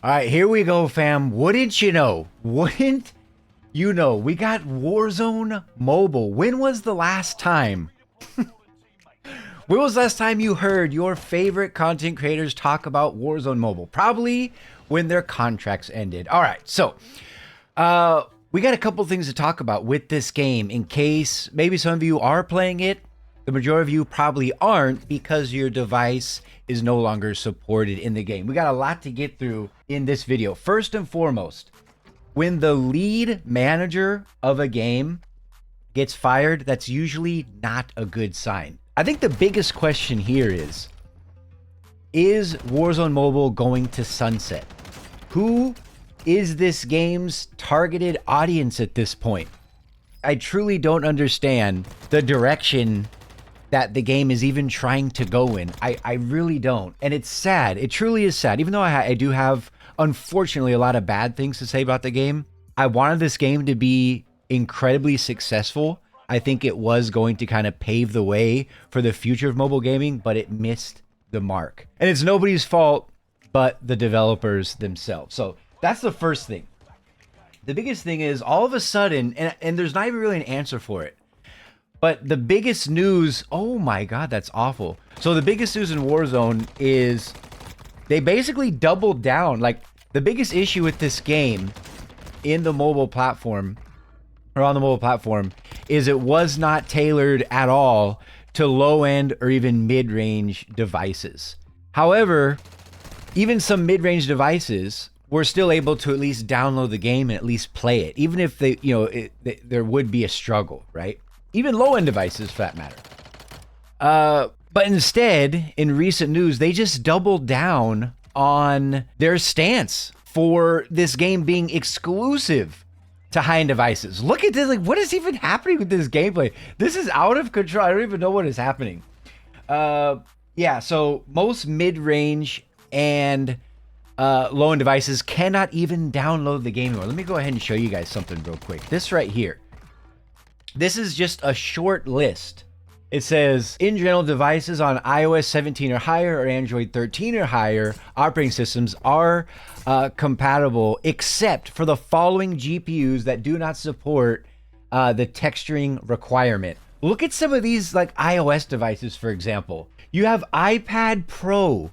All right, here we go, fam. Wouldn't you know? Wouldn't you know? We got Warzone Mobile. When was the last time? When was the last time you heard your favorite content creators talk about Warzone Mobile? Probably when their contracts ended. All right, so we got a couple things to talk about with this game in case maybe some of you are playing it. The majority of you probably aren't because your device is no longer supported in the game. We got a lot to get through in this video. First and foremost, when the lead manager of a game gets fired, that's usually not a good sign. I think the biggest question here is Warzone Mobile going to sunset? Who is this game's targeted audience at this point? I truly don't understand the direction that the game is even trying to go in. I really don't. And it's sad. It truly is sad. Even though I do have, unfortunately, a lot of bad things to say about the game, I wanted this game to be incredibly successful. I think it was going to kind of pave the way for the future of mobile gaming, but it missed the mark. And it's nobody's fault but the developers themselves. So that's the first thing. The biggest thing is all of a sudden, and there's not even really an answer for it, but the biggest news, oh my God, that's awful. So the biggest news in Warzone is they basically doubled down. Like, the biggest issue with this game in the mobile platform, or on the mobile platform, is it was not tailored at all to low-end or even mid-range devices. However, even some mid-range devices were still able to at least download the game and at least play it, even if they, there would be a struggle, right? Even low-end devices, for that matter. But instead, in recent news, they just doubled down on their stance for this game being exclusive to high-end devices. Look at this. Like, what is even happening with this gameplay? This is out of control. I don't even know what is happening. Yeah, so most mid-range and low-end devices cannot even download the game anymore. Let me go ahead and show you guys something real quick. This right here. This is just a short list. It says, in general, devices on iOS 17 or higher or Android 13 or higher operating systems are compatible, except for the following GPUs that do not support the texturing requirement. Look at some of these, like iOS devices, for example. You have iPad Pro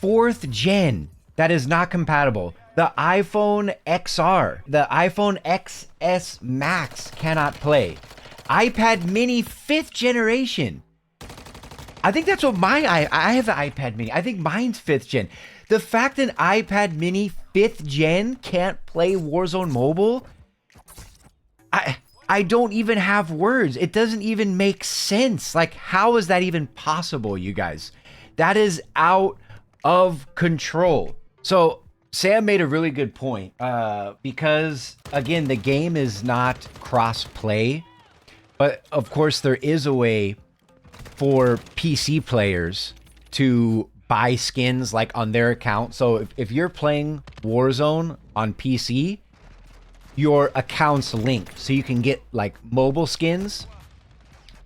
4th gen that is not compatible. The iPhone XR, the iPhone XS Max cannot play. iPad Mini 5th generation. I think that's what I have the iPad Mini. I think mine's 5th gen. The fact an iPad Mini 5th gen can't play Warzone Mobile, I don't even have words. It doesn't even make sense. Like, how is that even possible, you guys? That is out of control. So Sam made a really good point because, again, the game is not cross-play, but of course there is a way for PC players to buy skins like on their account. So if you're playing Warzone on PC, your account's linked so you can get like mobile skins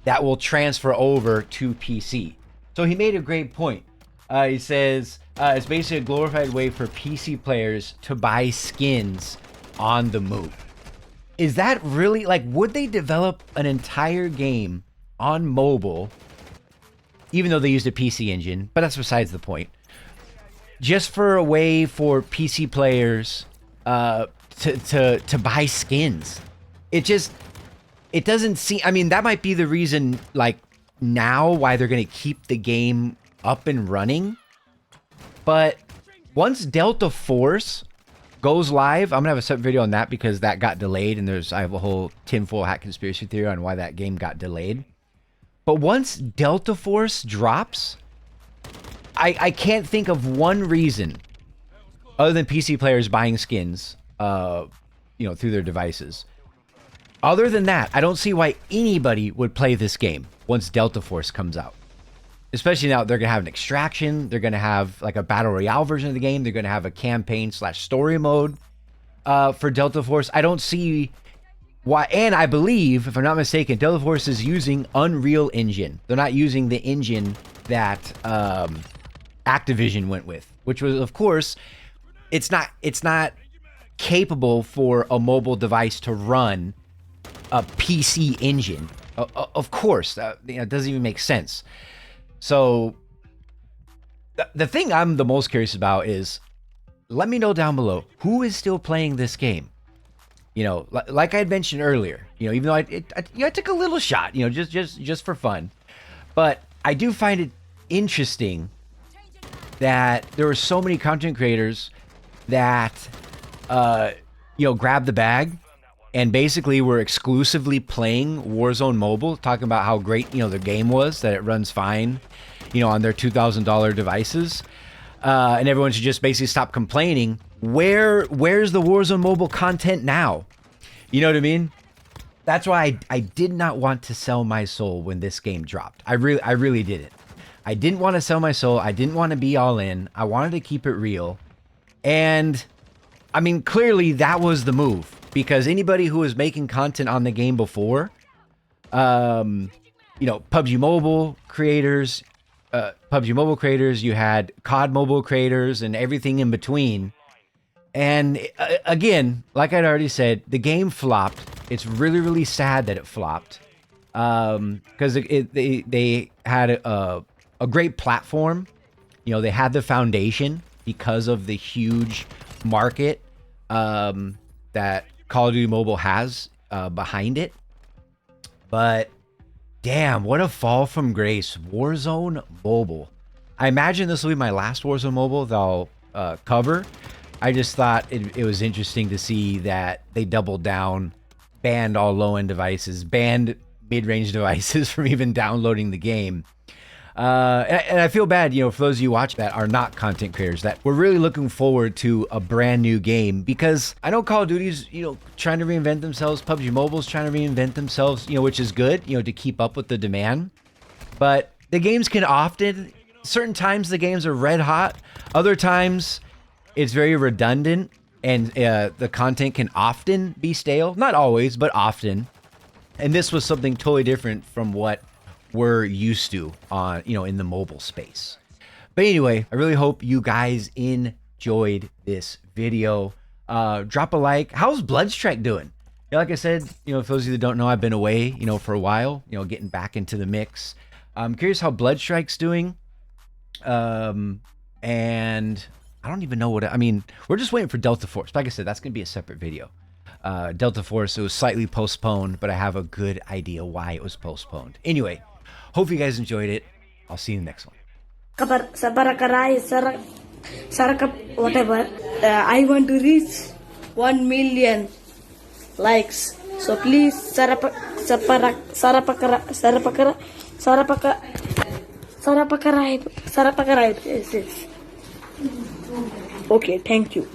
that will transfer over to PC. So he made a great point. He says it's basically a glorified way for PC players to buy skins on the move. Is that really, like, would they develop an entire game on mobile, even though they used a PC engine, but that's besides the point, just for a way for PC players to buy skins? It doesn't seem, I mean, that might be the reason, like, now why they're going to keep the game up and running. But once Delta Force goes live, I'm gonna have a separate video on that because that got delayed, and I have a whole tinfoil hat conspiracy theory on why that game got delayed. But once Delta Force drops, I can't think of one reason other than PC players buying skins through their devices. Other than that, I don't see why anybody would play this game once Delta Force comes out. Especially now, they're going to have an extraction. They're going to have like a battle royale version of the game. They're going to have a campaign/story mode for Delta Force. I don't see why. And I believe, if I'm not mistaken, Delta Force is using Unreal Engine. They're not using the engine that Activision went with, which was, of course, it's not capable for a mobile device to run a PC engine. Of course, it doesn't even make sense. So the thing I'm the most curious about is, let me know down below who is still playing this game. You know, like I had mentioned earlier, you know, even though I took a little shot, you know, just for fun, but I do find it interesting that there were so many content creators that, you know, grabbed the bag and basically were exclusively playing Warzone Mobile, talking about how great, you know, the game was, that it runs fine, you know, on their $2,000 devices. And everyone should just basically stop complaining. Where's the Warzone Mobile content now? You know what I mean? That's why I did not want to sell my soul when this game dropped. I really didn't. I didn't want to sell my soul. I didn't want to be all in. I wanted to keep it real. And I mean, clearly that was the move, because anybody who was making content on the game before, you know, PUBG Mobile creators, you had COD Mobile creators and everything in between. And again, like I'd already said, the game flopped. It's really sad that it flopped, because they had a great platform. You know, they had the foundation because of the huge market that Call of Duty Mobile has behind it. But damn, what a fall from grace. Warzone Mobile. I imagine this will be my last Warzone Mobile that I'll cover. I just thought it was interesting to see that they doubled down, banned all low-end devices, banned mid-range devices from even downloading the game. And I feel bad, you know, for those of you watching that are not content creators, that we're really looking forward to a brand new game, because I know Call of Duty's, you know, trying to reinvent themselves. PUBG Mobile's trying to reinvent themselves, you know, which is good, you know, to keep up with the demand. But the games can often, certain times the games are red hot. Other times it's very redundant, and the content can often be stale. Not always, but often. And this was something totally different from what we're used to on, you know, in the mobile space. But anyway, I really hope you guys enjoyed this video. Drop a like. How's Bloodstrike doing? Yeah, like I said, you know, for those of you that don't know, I've been away, you know, for a while, you know, getting back into the mix. I'm curious how Bloodstrike's doing. And I don't even know what, I mean, we're just waiting for Delta Force. Like I said, that's going to be a separate video. Delta Force, it was slightly postponed, but I have a good idea why it was postponed. Anyway, hope you guys enjoyed it. I'll see you in the next one. Whatever. I want to reach 1 million likes. So please, Okay, thank you.